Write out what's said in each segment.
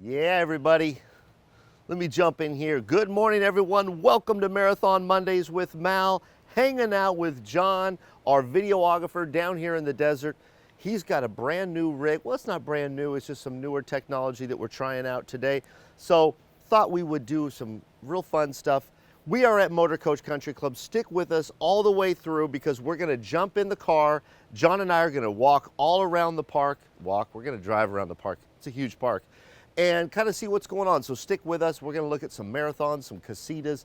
Yeah, everybody, let me jump in here. Good morning, everyone. Welcome to Marathon Mondays with Mal, hanging out with John, our videographer down here in the desert. He's got a brand new rig. Well, it's not brand new, it's just some newer technology that we're trying out today. So, thought we would do some real fun stuff. We are at Motorcoach Country Club. Stick with us all the way through because we're gonna jump in the car. John and I are gonna walk all around the park. We're gonna drive around the park. It's a huge park. And kind of see what's going on. So stick with us. We're gonna look at some marathons, some casitas,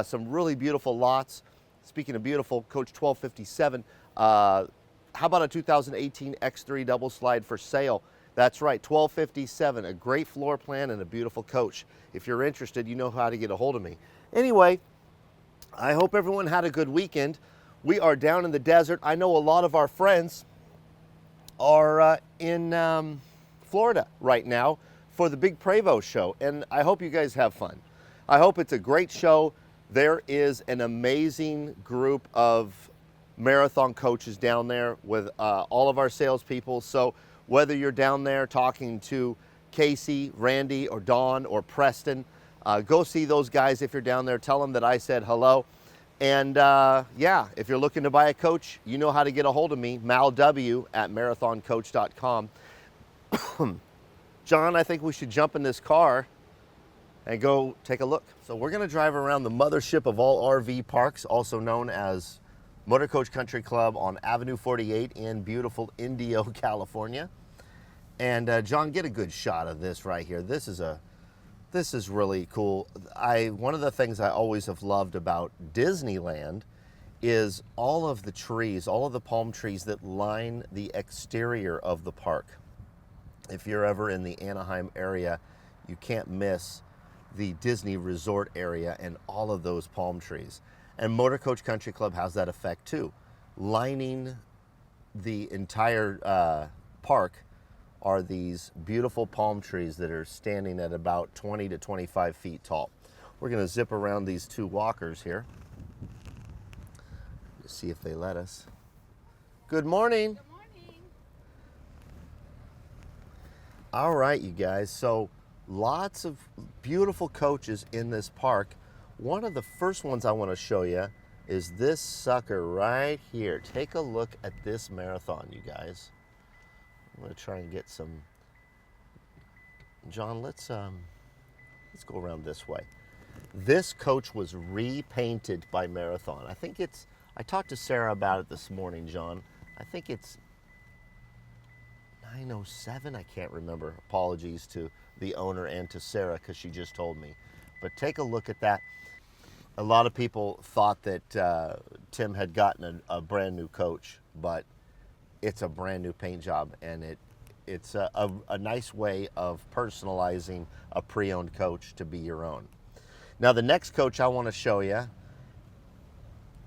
some really beautiful lots. Speaking of beautiful, Coach 1257, how about a 2018 X3 double slide for sale? That's right, 1257, a great floor plan and a beautiful coach. If you're interested, you know how to get a hold of me. Anyway, I hope everyone had a good weekend. We are down in the desert. I know a lot of our friends are in Florida right now for the big Prevost show, and I hope you guys have fun. I hope it's a great show. There is an amazing group of marathon coaches down there with all of our salespeople. So whether you're down there talking to Casey, Randy, or Dawn, or Preston, go see those guys if you're down there. Tell them that I said hello. And yeah, if you're looking to buy a coach, you know how to get a hold of me, malw@marathoncoach.com. John, I think we should jump in this car and go take a look. So we're gonna drive around the mothership of all RV parks, also known as Motorcoach Country Club on Avenue 48 in beautiful Indio, California. And John, get a good shot of this right here. This is really cool. One of the things I always have loved about Disneyland is all of the trees, all of the palm trees that line the exterior of the park. If you're ever in the Anaheim area, you can't miss the Disney Resort area and all of those palm trees. And Motorcoach Country Club has that effect too. Lining the entire park are these beautiful palm trees that are standing at about 20 to 25 feet tall. We're gonna zip around these two walkers here. Let's see if they let us. Good morning. Good morning. All right, you guys, so lots of beautiful coaches in this park. One of the first ones I want to show you is this sucker right here. Take a look at this marathon, you guys. I'm going to try and get some. John, let's go around this way. This coach was repainted by Marathon. I talked to Sarah about it this morning, John. I think it's 907, I can't remember. Apologies to the owner and to Sarah because she just told me. But take a look at that. A lot of people thought that Tim had gotten a brand new coach, but it's a brand new paint job, and it's a nice way of personalizing a pre-owned coach to be your own. Now the next coach I want to show you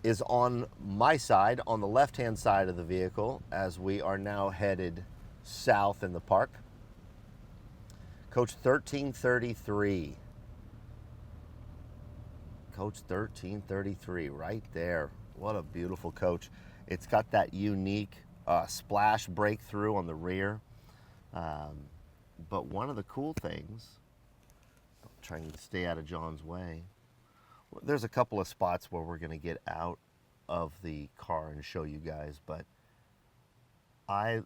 is on my side, on the left-hand side of the vehicle, as we are now headed south in the park. Coach 1333. Coach 1333 right there. What a beautiful coach. It's got that unique splash breakthrough on the rear. But one of the cool things, I'm trying to stay out of John's way. There's a couple of spots where we're going to get out of the car and show you guys, but I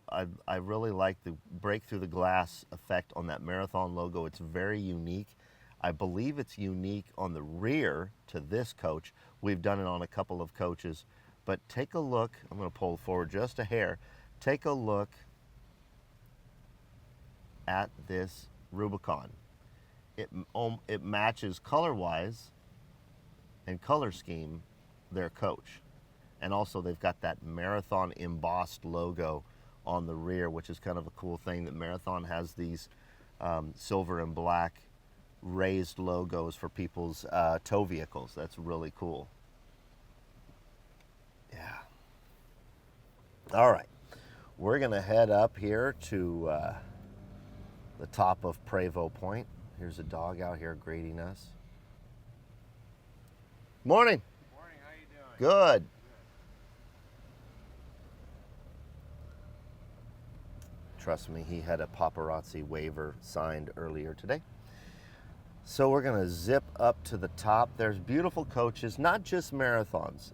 really like the break through the glass effect on that Marathon logo. It's very unique. I believe it's unique on the rear to this coach. We've done it on a couple of coaches, but take a look. I'm going to pull forward just a hair. Take a look at this Rubicon. It matches color-wise and color scheme their coach. And also they've got that Marathon embossed logo on the rear, which is kind of a cool thing that Marathon has these silver and black raised logos for people's tow vehicles. That's really cool. Yeah. All right. We're going to head up here to the top of Prevost Point. Here's a dog out here greeting us. Morning. Good morning. How you doing? Good. Trust me, he had a paparazzi waiver signed earlier today. So we're gonna zip up to the top. There's beautiful coaches, not just marathons,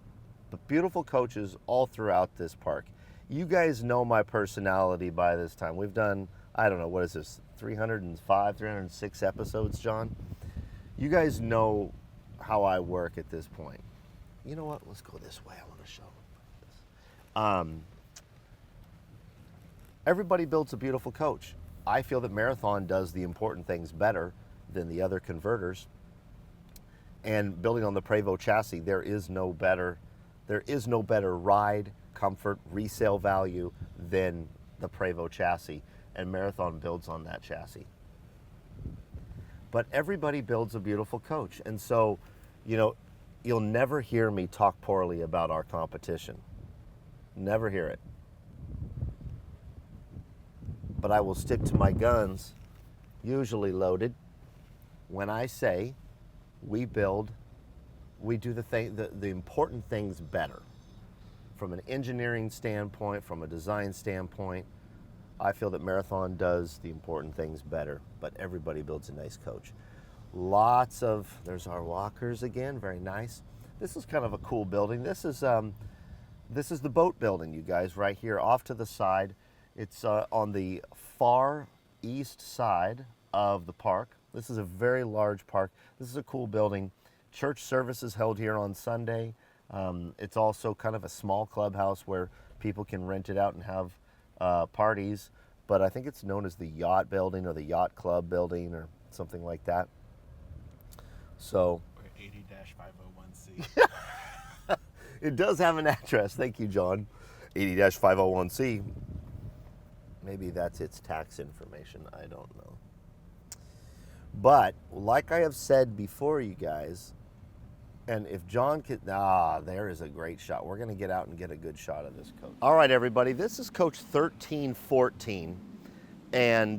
but beautiful coaches all throughout this park. You guys know my personality by this time. We've done, I don't know, what is this, 305, 306 episodes, John? You guys know how I work at this point. You know what, let's go this way, I wanna show this. Everybody builds a beautiful coach. I feel that Marathon does the important things better than the other converters. And building on the Prevost chassis, there is no better ride, comfort, resale value than the Prevost chassis, and Marathon builds on that chassis. But everybody builds a beautiful coach, and so, you know, you'll never hear me talk poorly about our competition. Never hear it. But I will stick to my guns, usually loaded, when I say we do the important things better. From an engineering standpoint, from a design standpoint, I feel that Marathon does the important things better, but everybody builds a nice coach. There's our walkers again, very nice. This is kind of a cool building. This is the boat building, you guys, right here off to the side. It's on the far east side of the park. This is a very large park. This is a cool building. Church services held here on Sunday. It's also kind of a small clubhouse where people can rent it out and have parties. But I think it's known as the Yacht Building or the Yacht Club Building or something like that. So 80-501C. It does have an address. Thank you, John. 80-501C. Maybe that's its tax information. I don't know. But like I have said before, you guys, and if John could, there is a great shot. We're going to get out and get a good shot of this coach. All right, everybody, this is Coach 1314. And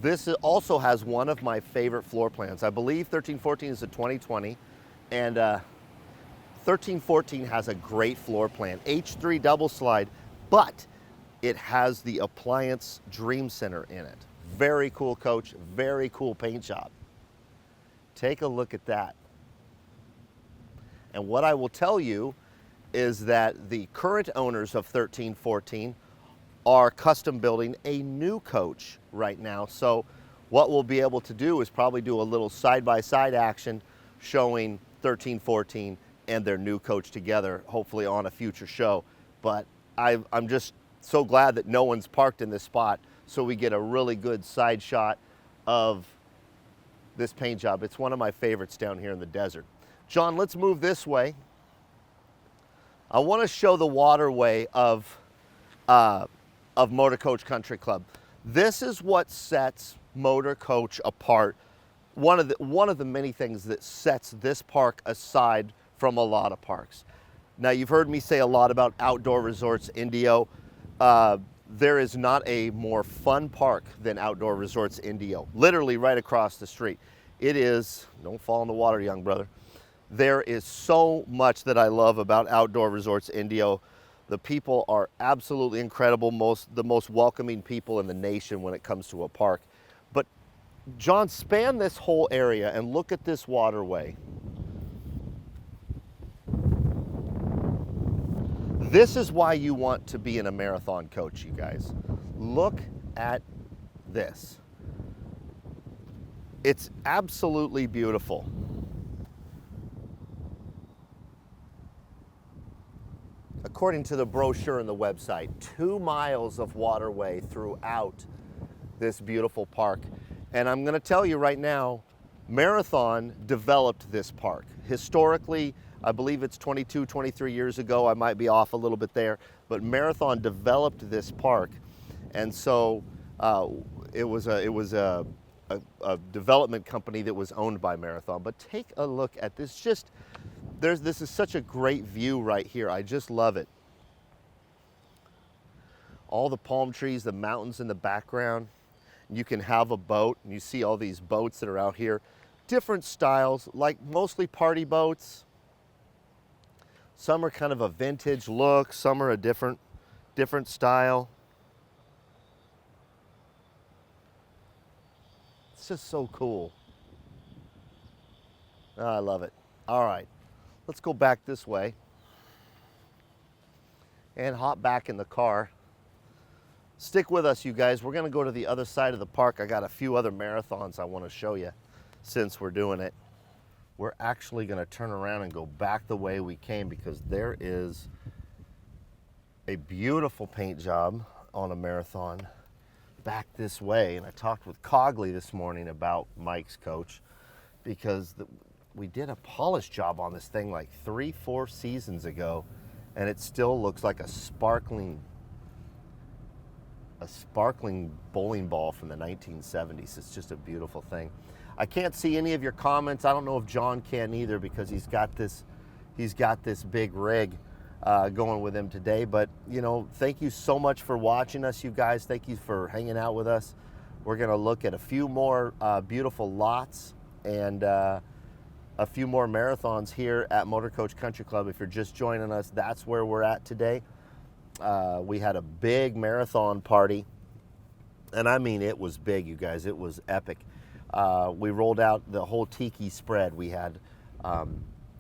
this also has one of my favorite floor plans. I believe 1314 is a 2020, and 1314 has a great floor plan. H3 double slide, but it has the appliance dream center in it. Very cool coach, very cool paint job. Take a look at that. And what I will tell you is that the current owners of 1314 are custom building a new coach right now. So what we'll be able to do is probably do a little side-by-side action showing 1314 and their new coach together, hopefully on a future show. But I'm just so glad that no one's parked in this spot, so we get a really good side shot of this paint job. It's one of my favorites down here in the desert. John, let's move this way. I want to show the waterway of Motorcoach Country Club. This is what sets Motorcoach apart. One of the many things that sets this park aside from a lot of parks. Now, you've heard me say a lot about Outdoor Resorts Indio. There is not a more fun park than Outdoor Resorts Indio, literally right across the street. It is, don't fall in the water, young brother. There is so much that I love about Outdoor Resorts Indio. The people are absolutely incredible, the most welcoming people in the nation when it comes to a park. But John, span this whole area and look at this waterway. This is why you want to be in a marathon coach, you guys. Look at this. It's absolutely beautiful. According to the brochure and the website, 2 miles of waterway throughout this beautiful park. And I'm going to tell you right now, Marathon developed this park. Historically, I believe it's 22, 23 years ago. I might be off a little bit there, but Marathon developed this park. And so it was a development company that was owned by Marathon. But take a look at this. This is such a great view right here. I just love it. All the palm trees, the mountains in the background. You can have a boat, and you see all these boats that are out here. Different styles, like mostly party boats. Some are kind of a vintage look, some are a different different style. It's just so cool. Oh, I love it. All right, let's go back this way and hop back in the car. Stick with us, you guys. We're gonna go to the other side of the park. I got a few other marathons I wanna show you since we're doing it. We're actually gonna turn around and go back the way we came because there is a beautiful paint job on a marathon back this way. And I talked with Cogley this morning about Mike's coach because we did a polish job on this thing like 3-4 seasons ago, and it still looks like a sparkling bowling ball from the 1970s. It's just a beautiful thing. I can't see any of your comments. I don't know if John can either because he's got this big rig going with him today. But you know, thank you so much for watching us, you guys. Thank you for hanging out with us. We're gonna look at a few more beautiful lots and a few more marathons here at Motorcoach Country Club. If you're just joining us, that's where we're at today. We had a big marathon party, and I mean it was big, you guys. It was epic. We rolled out the whole tiki spread. We had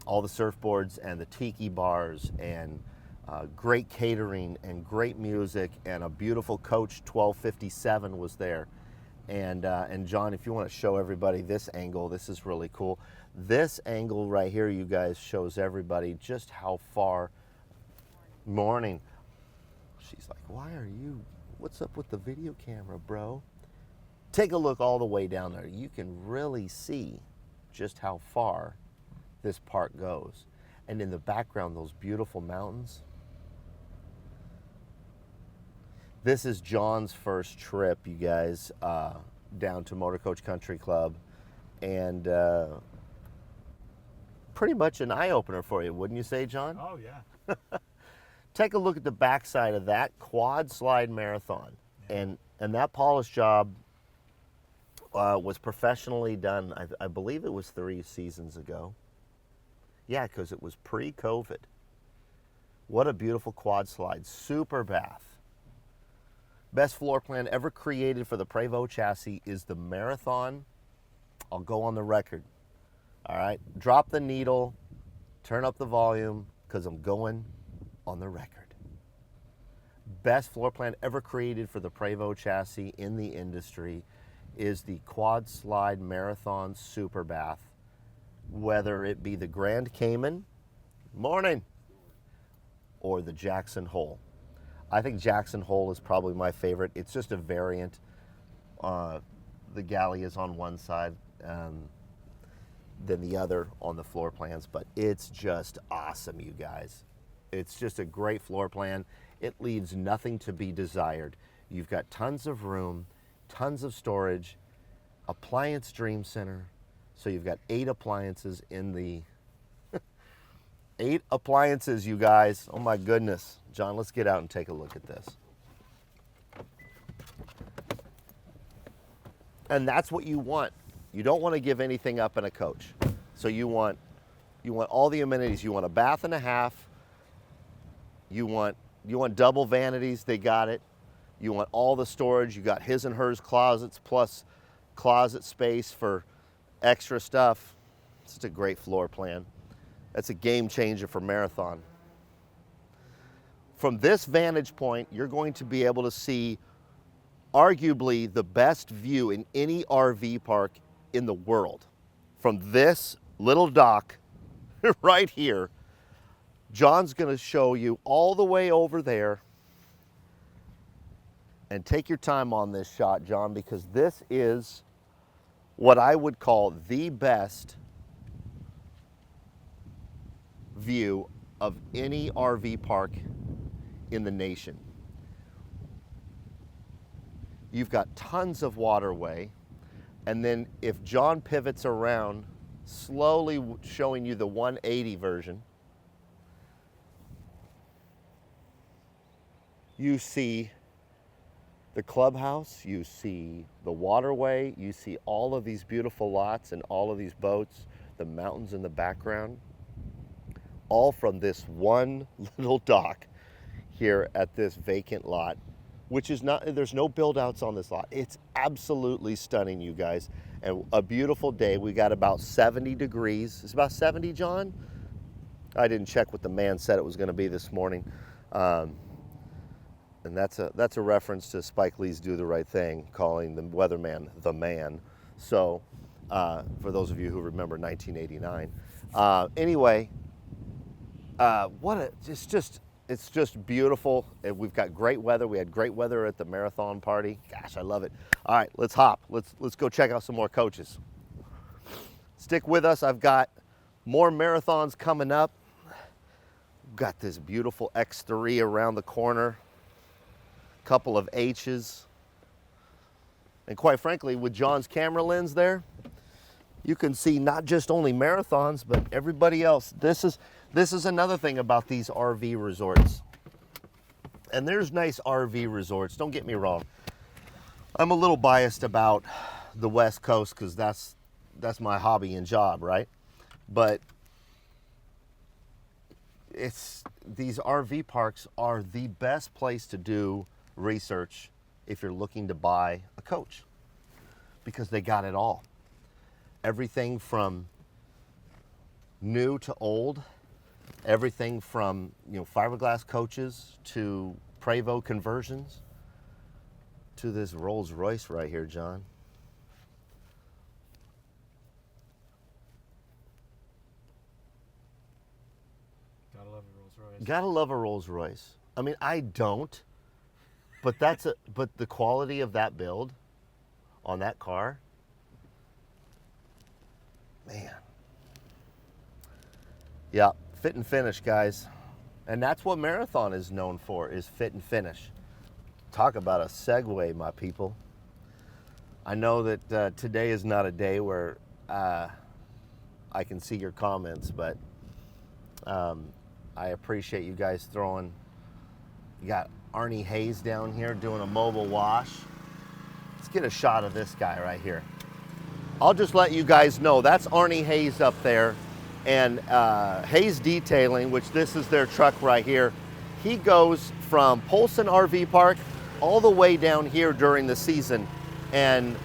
all the surfboards and the tiki bars and great catering and great music, and a beautiful Coach 1257 was there. And John, if you want to show everybody this angle, this is really cool. This angle right here, you guys, shows everybody just how far. Morning. She's like, why are you, what's up with the video camera, bro? Take a look all the way down there. You can really see just how far this park goes. And in the background, those beautiful mountains. This is John's first trip, you guys, down to Motorcoach Country Club. And pretty much an eye-opener for you, wouldn't you say, John? Oh, yeah. Take a look at the backside of that quad slide marathon. Yeah. And that polish job was professionally done, I believe it was 3 seasons ago. Yeah, because it was pre-COVID. What a beautiful quad slide. Super bath. Best floor plan ever created for the Prevost chassis is the Marathon. I'll go on the record. All right, drop the needle, turn up the volume, because I'm going on the record. Best floor plan ever created for the Prevost chassis in the industry is the Quad Slide Marathon Super Bath, whether it be the Grand Cayman, morning, or the Jackson Hole. I think Jackson Hole is probably my favorite. It's just a variant. The galley is on one side than the other on the floor plans, but it's just awesome, you guys. It's just a great floor plan. It leaves nothing to be desired. You've got tons of room, tons of storage, appliance dream center. So you've got 8 appliances in the 8 appliances, you guys. Oh my goodness. John, let's get out and take a look at this. And that's what you want. You don't want to give anything up in a coach. So you want all the amenities. You want a bath and a half. You want double vanities, they got it. You want all the storage. You got his and hers closets plus closet space for extra stuff. It's just a great floor plan. That's a game changer for marathon. From this vantage point, you're going to be able to see arguably the best view in any RV park in the world. From this little dock right here, John's going to show you all the way over there. And take your time on this shot, John, because this is what I would call the best view of any RV park in the nation. You've got tons of waterway, and then if John pivots around, slowly showing you the 180 version, you see the clubhouse, you see the waterway, you see all of these beautiful lots and all of these boats, the mountains in the background, all from this one little dock here at this vacant lot, which is not, there's no build outs on this lot. It's absolutely stunning, you guys. And a beautiful day. We got about 70 degrees. It's about 70, John? I didn't check what the man said it was going to be this morning. And that's a reference to Spike Lee's Do the Right Thing, calling the weatherman the man. So for those of you who remember 1989. Anyway, it's just beautiful. We've got great weather. We had great weather at the marathon party. Gosh, I love it. All right, let's hop. Let's go check out some more coaches. Stick with us. I've got more marathons coming up. Got this beautiful X3 around the corner. Couple of H's. And quite frankly, with John's camera lens there, you can see not just only marathons, but everybody else. This is another thing about these RV resorts. And there's nice RV resorts, don't get me wrong. I'm a little biased about the West Coast because that's my hobby and job, right? But these RV parks are the best place to do research if you're looking to buy a coach, because they got it all. Everything from new to old, everything from fiberglass coaches to Prevost conversions to this Rolls Royce right here, John. Gotta love a Rolls Royce. Gotta love a Rolls Royce. I mean, I don't, but but the quality of that build on that car, man. Yeah, fit and finish, guys. And that's what Marathon is known for, is fit and finish. Talk about a segue, my people. I know that today is not a day where I can see your comments, but I appreciate you guys throwing. You got Arnie Hayes down here doing a mobile wash. Let's get a shot of this guy right here. I'll just let you guys know that's Arnie Hayes up there, and Hayes Detailing, which this is their truck right here. He goes from Polson RV Park all the way down here during the season, and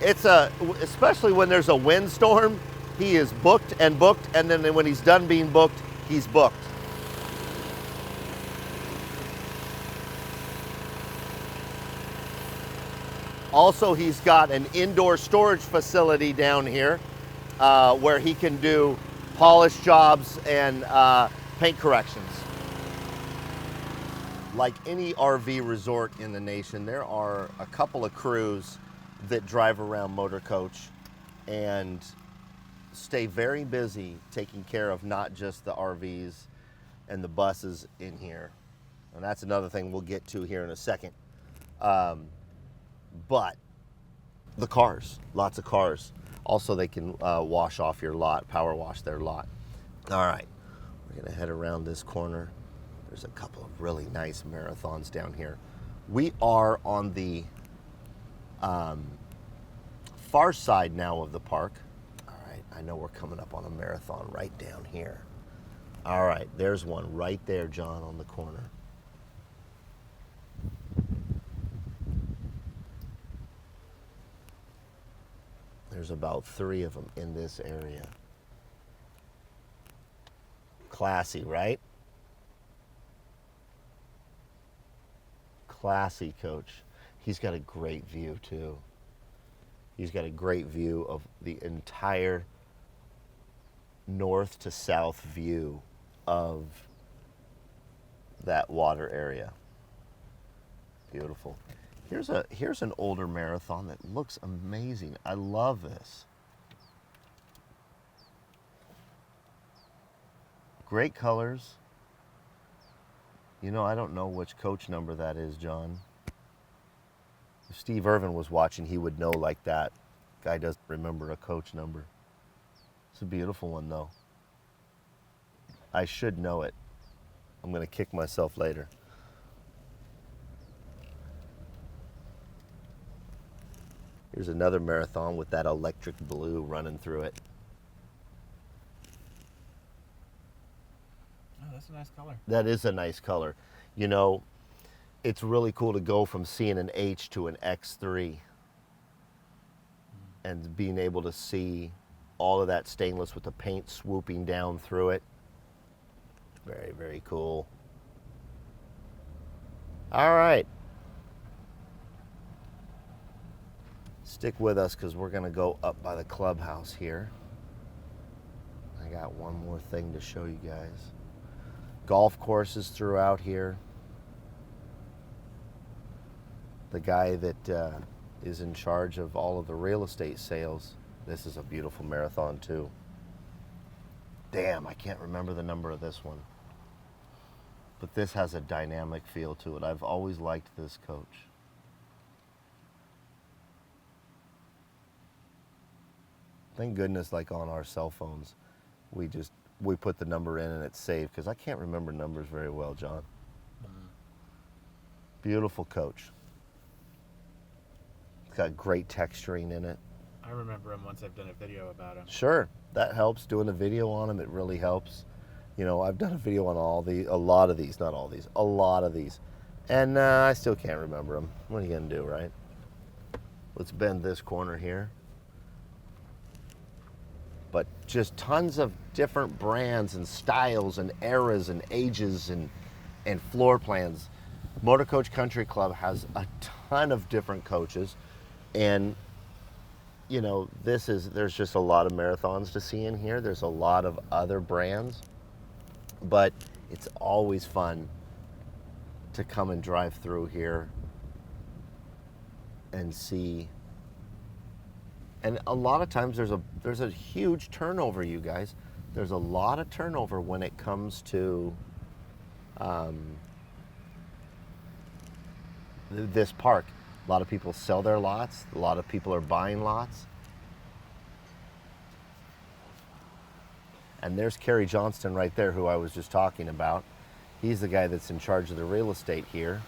especially when there's a windstorm, he is booked, and then when he's done being booked, he's booked. Also, he's got an indoor storage facility down here where he can do polish jobs and paint corrections. Like any RV resort in the nation, there are a couple of crews that drive around Motorcoach and stay very busy taking care of not just the RVs and the buses in here. And that's another thing we'll get to here in a second. But the cars, lots of cars. Also, they can wash off your lot, power wash their lot. All right, we're gonna head around this corner. There's a couple of really nice marathons down here. We are on the far side now of the park. All right, I know we're coming up on a marathon right down here. All right, there's one right there, John, on the corner. There's about 3 of them in this area. Classy, right? Classy coach. He's got a great view too. He's got a great view of the entire north to south view of that water area. Beautiful. Here's an older marathon that looks amazing. I love this. Great colors. I don't know which coach number that is, John. If Steve Irvin was watching, he would know like that. Guy doesn't remember a coach number. It's a beautiful one, though. I should know it. I'm going to kick myself later. Here's another marathon with that electric blue running through it. Oh, that's a nice color. That is a nice color. You know, it's really cool to go from seeing an H to an X3 and being able to see all of that stainless with the paint swooping down through it. Very, very cool. All right. Stick with us because we're going to go up by the clubhouse here. I got one more thing to show you guys. Golf courses throughout here. The guy that is in charge of all of the real estate sales. This is a beautiful marathon too. Damn, I can't remember the number of this one. But this has a dynamic feel to it. I've always liked this coach. Thank goodness, like on our cell phones, we put the number in and it's saved, because I can't remember numbers very well, John. Beautiful coach. It's got great texturing in it. I remember him once I've done a video about him. Sure, that helps. Doing a video on him, it really helps. You know, I've done a video on a lot of these, not all these, a lot of these. And I still can't remember them. What are you gonna do, right? Let's bend this corner here. But just tons of different brands and styles and eras and ages and floor plans. Motorcoach Country Club has a ton of different coaches, and you know, there's just a lot of marathons to see in here. There's a lot of other brands, but it's always fun to come and drive through here and see. And a lot of times there's a huge turnover, you guys. There's a lot of turnover when it comes to this park. A lot of people sell their lots. A lot of people are buying lots. And there's Kerry Johnston right there, who I was just talking about. He's the guy that's in charge of the real estate here.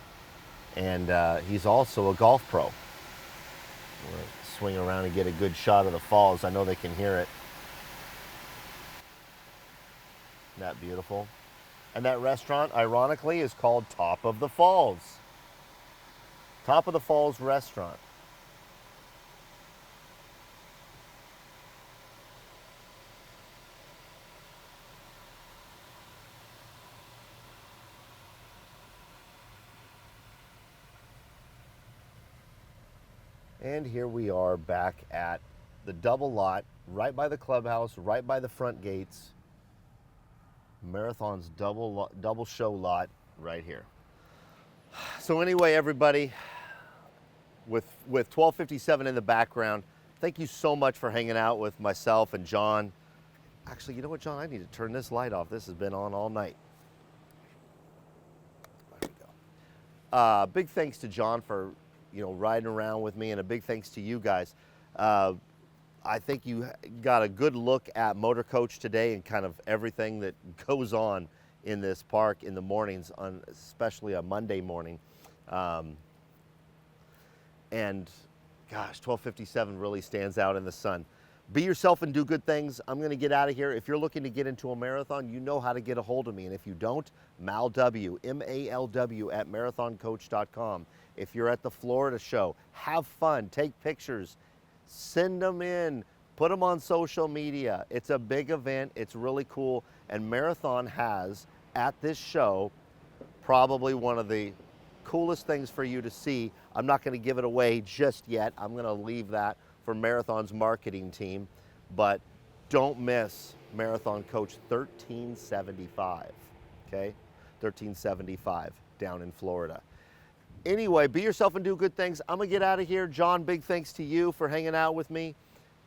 And he's also a golf pro. We'll swing around and get a good shot of the falls. I know they can hear it. Isn't that beautiful? And that restaurant, ironically, is called Top of the Falls. Top of the Falls Restaurant. And here we are back at the double lot, right by the clubhouse, right by the front gates. Marathon's double show lot right here. So anyway, everybody, with 1257 in the background, thank you so much for hanging out with myself and John. Actually, you know what, John? I need to turn this light off. This has been on all night. There we go. Big thanks to John for riding around with me, and a big thanks to you guys. I think you got a good look at Motorcoach today and kind of everything that goes on in this park in the mornings, especially a Monday morning. And gosh, 1257 really stands out in the sun. Be yourself and do good things. I'm going to get out of here. If you're looking to get into a marathon, you know how to get a hold of me. And if you don't, MalW, M-A-L-W at marathoncoach.com. If you're at the Florida show, have fun, take pictures, send them in, put them on social media. It's a big event. It's really cool. And Marathon has, at this show, probably one of the coolest things for you to see. I'm not going to give it away just yet. I'm going to leave that for Marathon's marketing team. But don't miss Marathon Coach 1375, okay? 1375 down in Florida. Anyway, be yourself and do good things. I'm going to get out of here. John, big thanks to you for hanging out with me.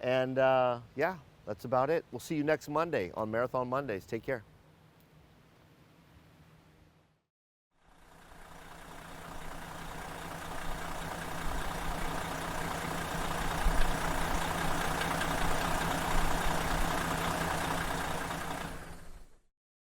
And yeah, that's about it. We'll see you next Monday on Marathon Mondays. Take care.